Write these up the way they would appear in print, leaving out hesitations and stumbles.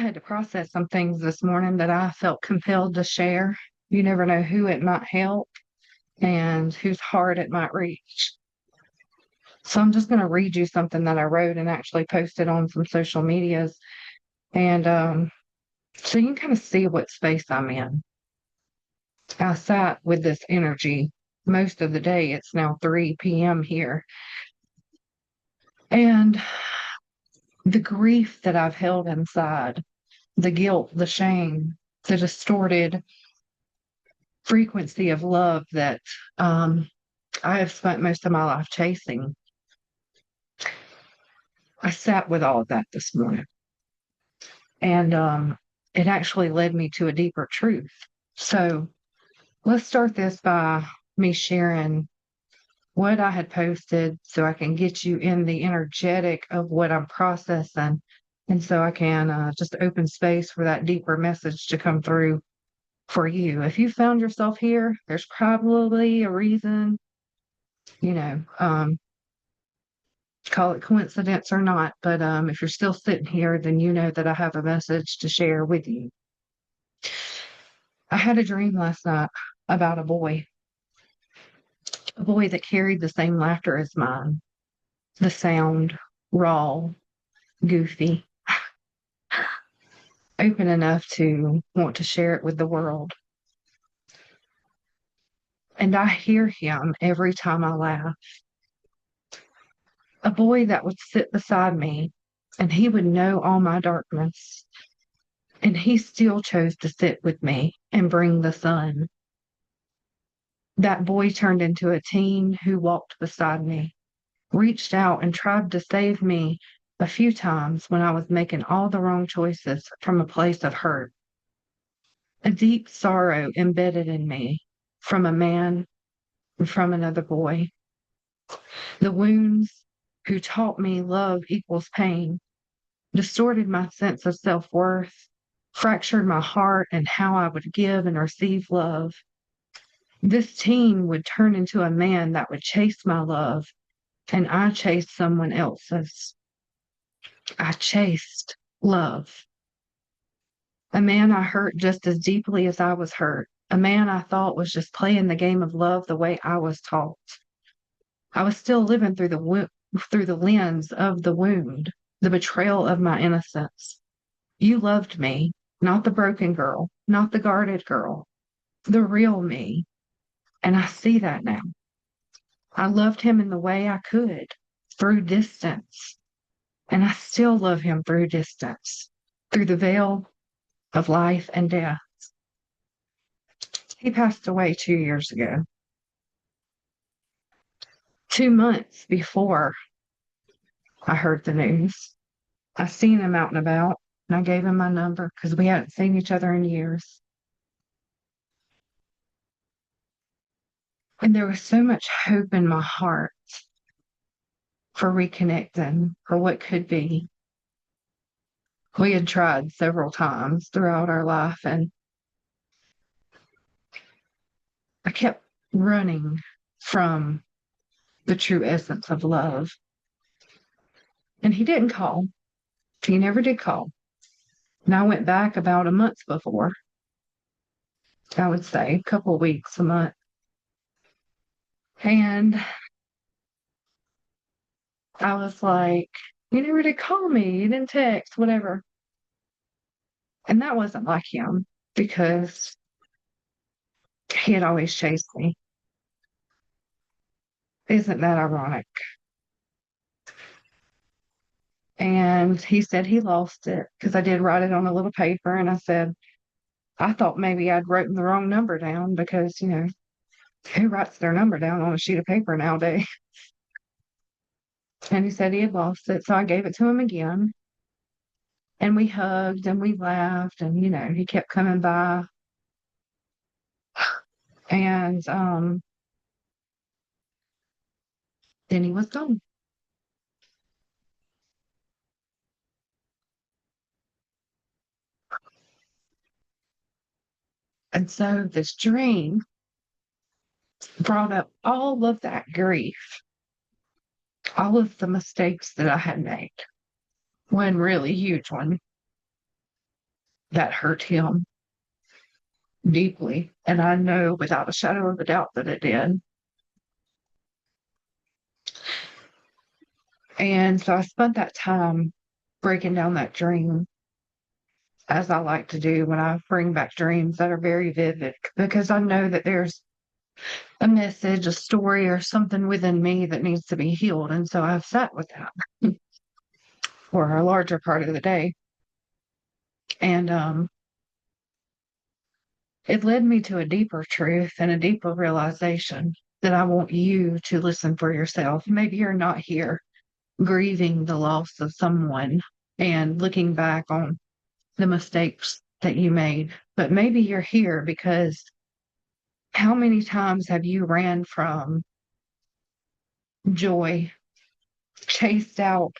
had to process some things this morning that I felt compelled to share. You never know who it might help and whose heart it might reach. So I'm just going to read you something that I wrote and actually posted on some social medias. And so you can kind of see what space I'm in. I sat with this energy most of the day. It's now 3 p.m. here. And the grief that I've held inside, the guilt, the shame, the distorted frequency of love that I have spent most of my life chasing. I sat with all of that this morning. And it actually led me to a deeper truth. So let's start this by me sharing what I had posted so I can get you in the energetic of what I'm processing. And so I can just open space for that deeper message to come through for you. If you found yourself here, there's probably a reason, you know, call it coincidence or not. But if you're still sitting here, then you know that I have a message to share with you. I had a dream last night about a boy that carried the same laughter as mine, the sound, raw, goofy, open enough to want to share it with the world. And I hear him every time I laugh. A boy that would sit beside me and he would know all my darkness. And he still chose to sit with me and bring the sun. That boy turned into a teen who walked beside me, reached out and tried to save me a few times when I was making all the wrong choices from a place of hurt. A deep sorrow embedded in me from a man and from another boy. The wounds who taught me love equals pain, distorted my sense of self-worth, fractured my heart and how I would give and receive love. This teen would turn into a man that would chase my love, and I chased someone else's. I chased love. A man I hurt just as deeply as I was hurt. A man I thought was just playing the game of love the way I was taught. I was still living through the lens of the wound, the betrayal of my innocence. You loved me, not the broken girl, not the guarded girl, the real me. And I see that now. I loved him in the way I could, through distance. And I still love him through distance, through the veil of life and death. He passed away 2 years ago. 2 months before I heard the news, I seen him out and about, and I gave him my number because we hadn't seen each other in years. And there was so much hope in my heart for reconnecting, for what could be. We had tried several times throughout our life, and I kept running from the true essence of love. And he didn't call. He never did call. And I went back about a month before. I would say a couple of weeks, a month. And I was like, you never did call me. You didn't text, whatever. And that wasn't like him because he had always chased me. Isn't that ironic? And he said he lost it because I did write it on a little paper. And I said, I thought maybe I'd written the wrong number down because, who writes their number down on a sheet of paper nowadays? And he said he had lost it. So I gave it to him again. And we hugged and we laughed. And, he kept coming by. And then he was gone. And so this dream brought up all of that grief, all of the mistakes that I had made, one really huge one. that hurt him deeply. And I know without a shadow of a doubt that it did. And so I spent that time breaking down that dream, as I like to do when I bring back dreams that are very vivid, because I know that there's a message, a story, or something within me that needs to be healed. And so I've sat with that for a larger part of the day. And it led me to a deeper truth and a deeper realization that I want you to listen for yourself. Maybe you're not here grieving the loss of someone and looking back on the mistakes that you made, but maybe you're here because how many times have you ran from joy, chased out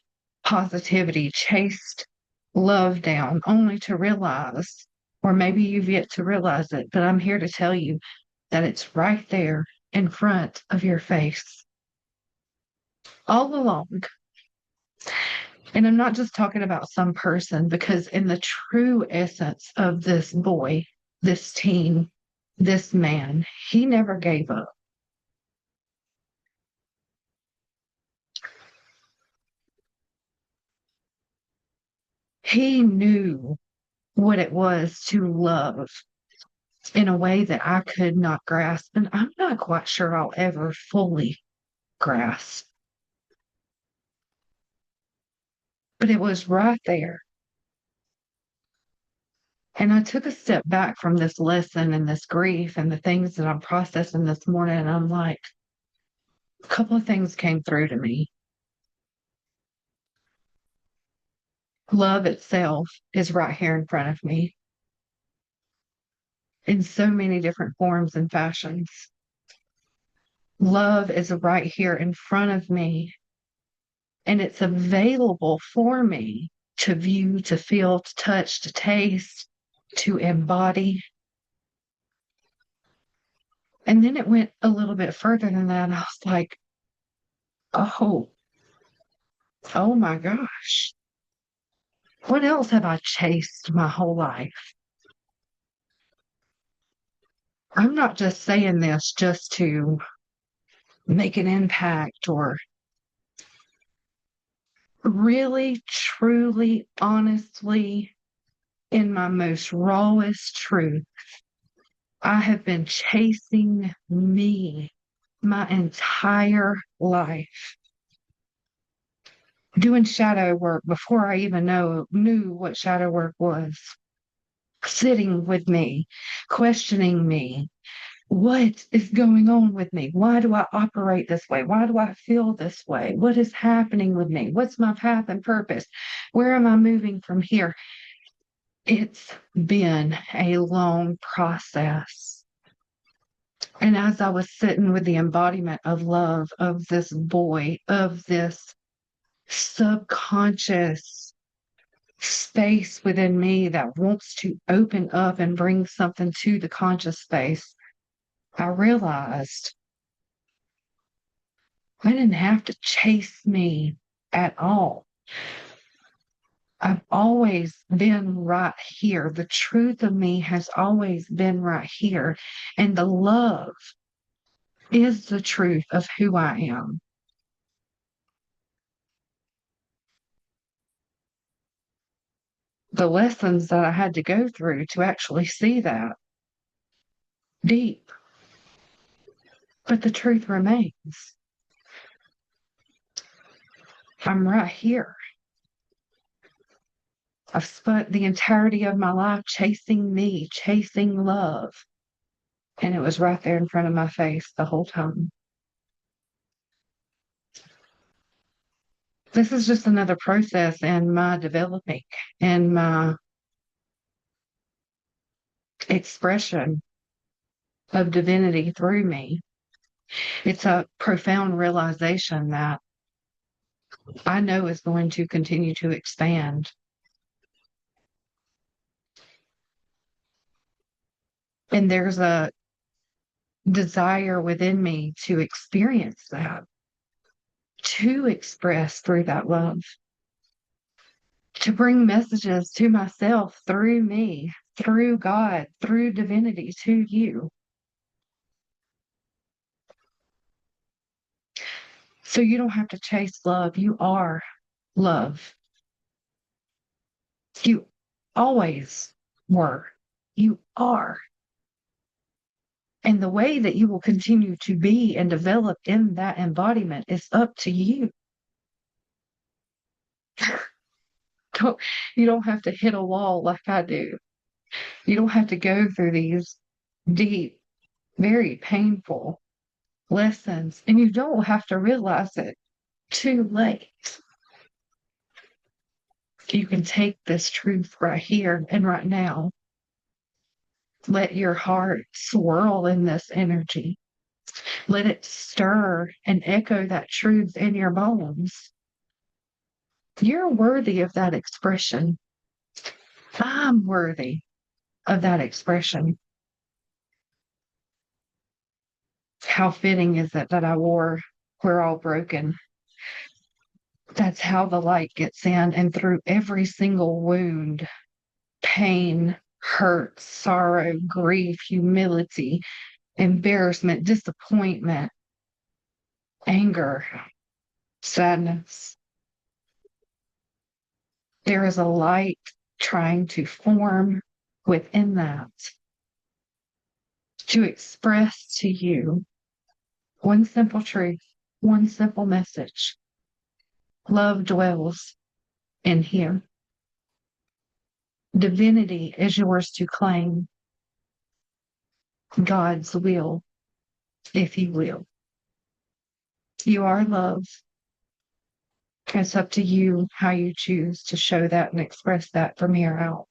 positivity, chased love down, only to realize, or maybe you've yet to realize it, but I'm here to tell you that it's right there in front of your face all along. And I'm not just talking about some person, because in the true essence of this boy, this teen, this man, he never gave up. He knew what it was to love in a way that I could not grasp. And I'm not quite sure I'll ever fully grasp. But it was right there. And I took a step back from this lesson and this grief and the things that I'm processing this morning. And I'm like, a couple of things came through to me. Love itself is right here in front of me in so many different forms and fashions. Love is right here in front of me, and it's available for me to view, to feel, to touch, to taste, to embody. And then it went a little bit further than that. I was like, oh, oh my gosh. What else have I chased my whole life? I'm not just saying this just to make an impact or really, truly, honestly, in my most rawest truth. I have been chasing me my entire life, doing shadow work before I even knew what shadow work was, sitting with me, questioning me. What is going on with me? Why do I operate this way? Why do I feel this way? What is happening with me? What's my path and purpose? Where am I moving from here? It's been a long process. And as I was sitting with the embodiment of love of this boy, of this subconscious space within me that wants to open up and bring something to the conscious space, I realized I didn't have to chase me at all. I've always been right here. The truth of me has always been right here. And the love is the truth of who I am. The lessons that I had to go through to actually see that deep. But the truth remains. I'm right here. I've spent the entirety of my life chasing me, chasing love. And it was right there in front of my face the whole time. This is just another process in my developing and my expression of divinity through me. It's a profound realization that I know is going to continue to expand. And there's a desire within me to experience that, to express through that love, to bring messages to myself through me, through God, through divinity to you. So you don't have to chase love. You are love. You always were. You are. And the way that you will continue to be and develop in that embodiment is up to you. You don't have to hit a wall like I do. You don't have to go through these deep, very painful lessons, and you don't have to realize it too late. You can take this truth right here and right now. Let your heart swirl in this energy. Let it stir and echo that truth in your bones. You're worthy of that expression. I'm worthy of that expression. How fitting is it that I wore "We're All Broken"? That's how the light gets in and through every single wound, pain, hurt, sorrow, grief, humility, embarrassment, disappointment, anger, sadness. There is a light trying to form within that to express to you one simple truth, one simple message. Love dwells in here. Divinity is yours to claim. God's will, if you will. You are love. It's up to you how you choose to show that and express that from here out.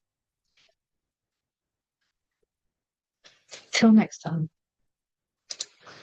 Till next time.